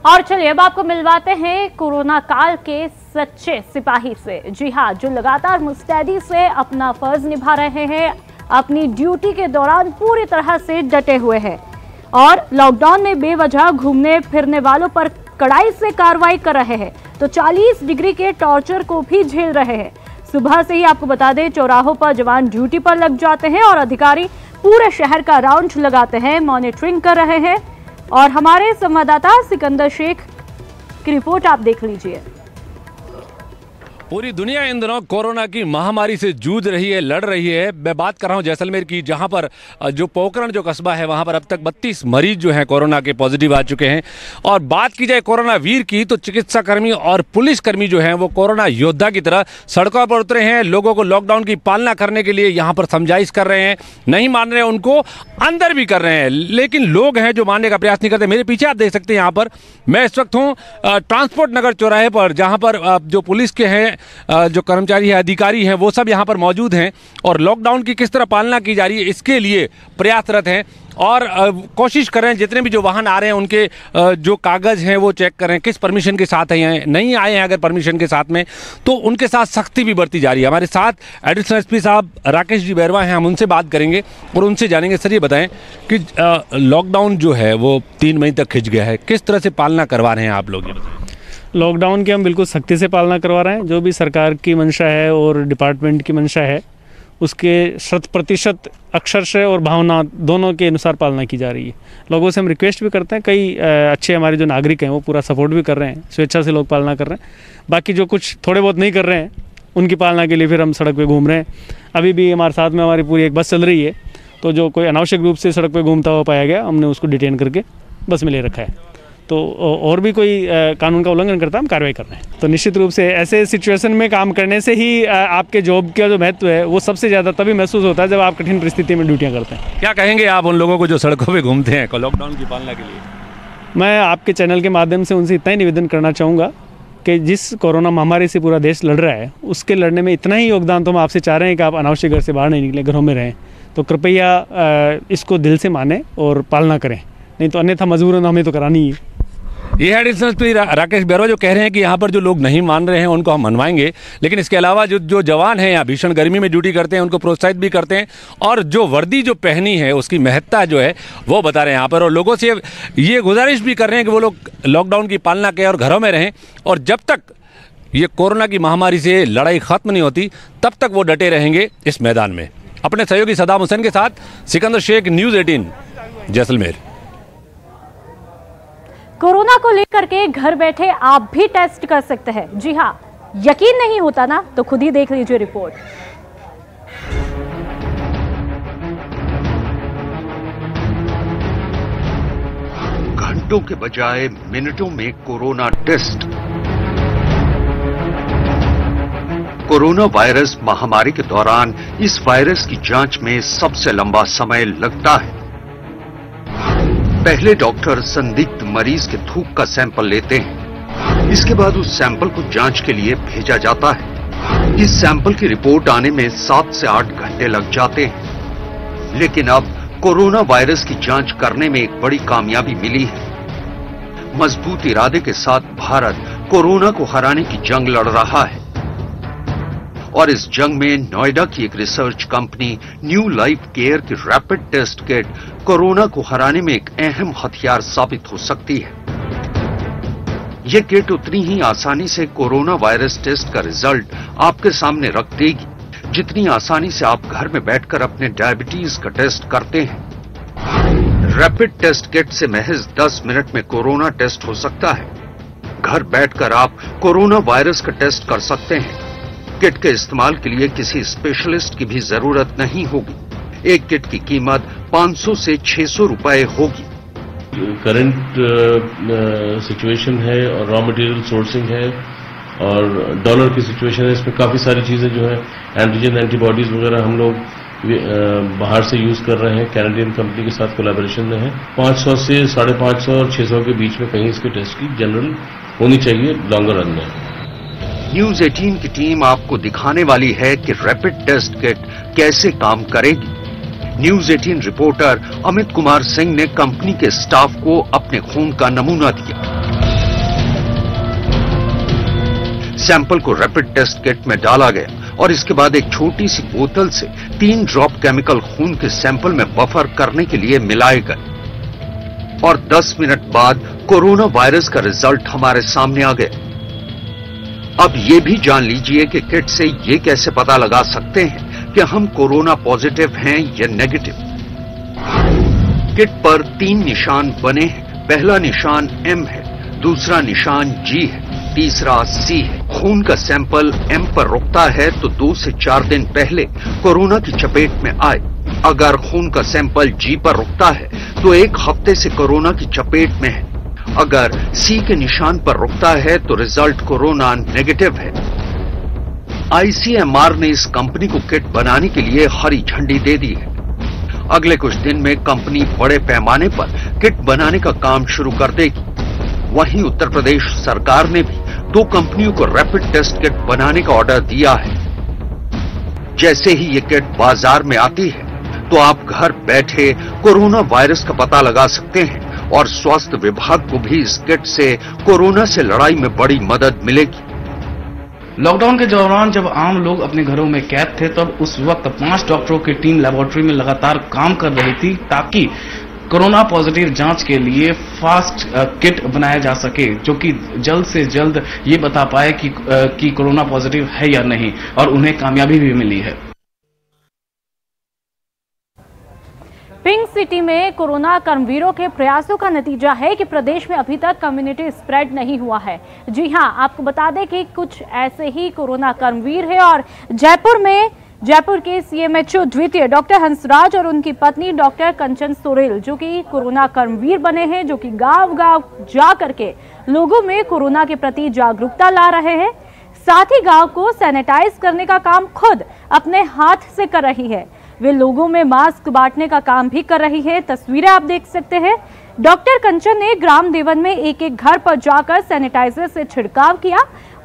और चलिए अब आपको मिलवाते हैं कोरोना काल के सच्चे सिपाही से। जी हाँ, जो लगातार मुस्तैदी से अपना फर्ज निभा रहे हैं, अपनी ड्यूटी के दौरान पूरी तरह से डटे हुए हैं और लॉकडाउन में बेवजह घूमने फिरने वालों पर कड़ाई से कार्रवाई कर रहे हैं, तो 40 डिग्री के टॉर्चर को भी झेल रहे हैं। सुबह से ही आपको बता दें, चौराहों पर जवान ड्यूटी पर लग जाते हैं और अधिकारी पूरे शहर का राउंड लगाते हैं, मॉनिटरिंग कर रहे हैं। और हमारे संवाददाता सिकंदर शेख की रिपोर्ट आप देख लीजिए। पूरी दुनिया इन दिनों कोरोना की महामारी से जूझ रही है, लड़ रही है। मैं बात कर रहा हूं जैसलमेर की, जहां पर जो पोखरण जो कस्बा है वहां पर अब तक 32 मरीज जो हैं कोरोना के पॉजिटिव आ चुके हैं। और बात की जाए कोरोना वीर की, तो चिकित्सा कर्मी और पुलिस कर्मी जो हैं वो कोरोना योद्धा की तरह सड़कों पर उतरे हैं, लोगों को लॉकडाउन की पालना करने के लिए यहां पर समझाइश कर रहे हैं। नहीं मान रहे उनको अंदर भी कर रहे हैं, लेकिन लोग हैं जो मानने का प्रयास नहीं करते। मेरे पीछे आप देख सकते हैं, यहाँ पर मैं इस वक्त हूँ ट्रांसपोर्ट नगर चौराहे पर, जहाँ पर जो पुलिस के हैं जो कर्मचारी है, अधिकारी हैं, वो सब यहाँ पर मौजूद हैं और लॉकडाउन की किस तरह पालना की जा रही है इसके लिए प्रयासरत हैं और कोशिश कर रहे हैं जितने भी जो वाहन आ रहे हैं उनके जो कागज़ हैं वो चेक कर रहे हैं, किस परमिशन के साथ हैं, नहीं आए हैं अगर परमिशन के साथ में तो उनके साथ सख्ती भी बढ़ती जा रही है। हमारे साथ एडिशनल एसपी साहब राकेश जी बैरवा हैं, हम उनसे बात करेंगे और उनसे जानेंगे। सर ये बताएं कि लॉकडाउन जो है वो 3 मई तक खिंच गया है, किस तरह से पालना करवा रहे हैं आप लोग? लॉकडाउन की हम बिल्कुल सख्ती से पालना करवा रहे हैं। जो भी सरकार की मंशा है और डिपार्टमेंट की मंशा है उसके 100% अक्षरशः और भावना दोनों के अनुसार पालना की जा रही है। लोगों से हम रिक्वेस्ट भी करते हैं, कई अच्छे हमारे जो नागरिक हैं वो पूरा सपोर्ट भी कर रहे हैं, स्वेच्छा से लोग पालना कर रहे हैं। बाकी जो कुछ थोड़े बहुत नहीं कर रहे हैं उनकी पालना के लिए फिर हम सड़क पे घूम रहे हैं। अभी भी हमारे साथ में हमारी पूरी एक बस चल रही है, तो जो कोई अनावश्यक रूप से सड़क पर घूमता हुआ पाया गया हमने उसको डिटेन करके बस में ले रखा है। तो और भी कोई कानून का उल्लंघन करता है हम कार्रवाई कर रहे हैं। तो निश्चित रूप से ऐसे सिचुएशन में काम करने से ही आपके जॉब का जो महत्व है वो सबसे ज़्यादा तभी महसूस होता है जब आप कठिन परिस्थिति में ड्यूटियां करते हैं। क्या कहेंगे आप उन लोगों को जो सड़कों पे घूमते हैं लॉकडाउन की पालना के लिए? मैं आपके चैनल के माध्यम से उनसे इतना ही निवेदन करना चाहूँगा कि जिस कोरोना महामारी से पूरा देश लड़ रहा है उसके लड़ने में इतना ही योगदान तो हम आपसे चाह रहे हैं कि आप अनावश्यक घर से बाहर नहीं निकलें, घरों में रहें। तो कृपया इसको दिल से माने और पालना करें, नहीं तो अन्यथा मजबूरन हमें तो करानी है। ये एडिशनल एसपी राकेश बैरवा जो कह रहे हैं कि यहाँ पर जो लोग नहीं मान रहे हैं उनको हम मनवाएंगे, लेकिन इसके अलावा जो जवान हैं यहाँ भीषण गर्मी में ड्यूटी करते हैं उनको प्रोत्साहित भी करते हैं और जो वर्दी जो पहनी है उसकी महत्ता जो है वो बता रहे हैं यहाँ पर। और लोगों से ये गुजारिश भी कर रहे हैं कि वो लोग लॉकडाउन की पालना करें और घरों में रहें और जब तक ये कोरोना की महामारी से लड़ाई खत्म नहीं होती तब तक वो डटे रहेंगे इस मैदान में। अपने सहयोगी सदाम हुसैन के साथ सिकंदर शेख, न्यूज़ 18 जैसलमेर। कोरोना को लेकर के घर बैठे आप भी टेस्ट कर सकते हैं। जी हाँ, यकीन नहीं होता ना तो खुद ही देख लीजिए रिपोर्ट। घंटों के बजाय मिनटों में कोरोना टेस्ट। कोरोना वायरस महामारी के दौरान इस वायरस की जांच में सबसे लंबा समय लगता है। पहले डॉक्टर संदिग्ध मरीज के थूक का सैंपल लेते हैं, इसके बाद उस सैंपल को जांच के लिए भेजा जाता है। इस सैंपल की रिपोर्ट आने में 7 से 8 घंटे लग जाते हैं। लेकिन अब कोरोना वायरस की जांच करने में एक बड़ी कामयाबी मिली है। मजबूत इरादे के साथ भारत कोरोना को हराने की जंग लड़ रहा है और इस जंग में नोएडा की एक research company new life care की रैपिड टेस्ट किट कोरोना को हराने में एक अहम हथियार साबित हो सकती है। यह किट उतनी ही आसानी से कोरोना वायरस टेस्ट का रिजल्ट आपके सामने रख देगी जितनी आसानी से आप घर में बैठकर अपने डायबिटीज का टेस्ट करते हैं। रैपिड टेस्ट किट से महज 10 मिनट में कोरोना टेस्ट हो सकता है। घर बैठकर आप कोरोना वायरस का टेस्ट कर सकते हैं। किट के इस्तेमाल के लिए किसी स्पेशलिस्ट की भी जरूरत नहीं होगी। एक किट की कीमत 500 से 600 रुपए होगी। करंट सिचुएशन है और रॉ मटेरियल सोर्सिंग है और डॉलर की सिचुएशन है, इसमें काफी सारी चीजें जो है एंटीजन एंटीबॉडीज वगैरह हम लोग बाहर से यूज कर रहे हैं। कैनेडियन कंपनी के साथ कोलैबोरेशन में है। 500 से 550 और 600 के बीच में कहीं इसके टेस्ट की जनरल होनी चाहिए लॉन्गर रन में। न्यूज़ 18 की टीम आपको दिखाने वाली है कि रैपिड टेस्ट किट कैसे काम करेगी। न्यूज़ 18 रिपोर्टर अमित कुमार सिंह ने कंपनी के स्टाफ को अपने खून का नमूना दिया। सैंपल को रैपिड टेस्ट किट में डाला गया और इसके बाद एक छोटी सी बोतल से 3 ड्रॉप केमिकल खून के सैंपल में बफर करने के लिए मिलाए गए और 10 मिनट बाद कोरोना वायरस का रिजल्ट हमारे सामने आ गया। अब ये भी जान लीजिए कि किट से ये कैसे पता लगा सकते हैं कि हम कोरोना पॉजिटिव हैं या नेगेटिव। किट पर 3 निशान बने हैं। पहला निशान M है, दूसरा निशान G है, तीसरा C है। खून का सैंपल M पर रुकता है तो 2 से 4 दिन पहले कोरोना की चपेट में आए। अगर खून का सैंपल G पर रुकता है तो 1 हफ्ते से कोरोना की चपेट में है। अगर C के निशान पर रुकता है तो रिजल्ट कोरोना नेगेटिव है। ICMR ने इस कंपनी को किट बनाने के लिए हरी झंडी दे दी है। अगले कुछ दिन में कंपनी बड़े पैमाने पर किट बनाने का काम शुरू कर देगी। वहीं उत्तर प्रदेश सरकार ने भी 2 कंपनियों को रैपिड टेस्ट किट बनाने का ऑर्डर दिया है। जैसे ही ये किट बाजार में आती है तो आप घर बैठे कोरोना वायरस का पता लगा सकते हैं और स्वास्थ्य विभाग को भी इस किट से कोरोना से लड़ाई में बड़ी मदद मिलेगी। लॉकडाउन के दौरान जब आम लोग अपने घरों में कैद थे तब उस वक्त 5 डॉक्टरों की टीम लेबोरेटरी में लगातार काम कर रही थी ताकि कोरोना पॉजिटिव जांच के लिए फास्ट किट बनाया जा सके, जो कि जल्द से जल्द ये बता पाए कि कोरोना पॉजिटिव है या नहीं, और उन्हें कामयाबी भी मिली है। पिंक सिटी में कोरोना कर्मवीरों के प्रयासों का नतीजा है कि प्रदेश में अभी तक कम्युनिटी स्प्रेड नहीं हुआ है। जी हां, आपको बता दें कि कुछ ऐसे ही कोरोना कर्मवीर हैं और जयपुर के CMHO द्वितीय डॉक्टर हंसराज और उनकी पत्नी डॉक्टर कंचन सोरेल, जो कि कोरोना कर्मवीर बने हैं, जो कि गांव-गांव जा करके लोगों में कोरोना के प्रति जागरूकता ला रहे हैं। साथ ही गांव को सैनिटाइज करने का काम खुद अपने हाथ से कर रही है। वे लोगों में मास्क बांटने का काम भी कर रही है। तस्वीरें आप देख सकते हैं। डॉक्टर कंचन ने ग्राम देवन में एक घर पर जाकर सैनिटाइजर से छिड़काव किया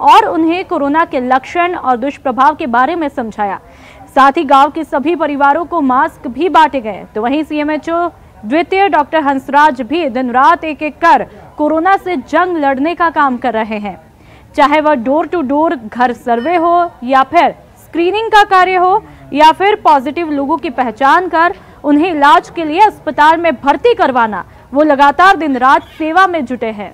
और उन्हें कोरोना के लक्षण और दुष्प्रभाव के बारे में समझाया। साथ ही गांव के सभी परिवारों को मास्क भी बांटे गए। तो वहीं CMHO द्वितीय डॉक्टर हंसराज भी दिन रात एक कर कोरोना से जंग लड़ने का काम कर रहे हैं, चाहे वह डोर टू डोर घर सर्वे हो या फिर स्क्रीनिंग का कार्य हो या फिर पॉजिटिव लोगों की पहचान कर उन्हें इलाज के लिए अस्पताल में भर्ती करवाना। वो लगातार दिन रात सेवा में जुटे हैं।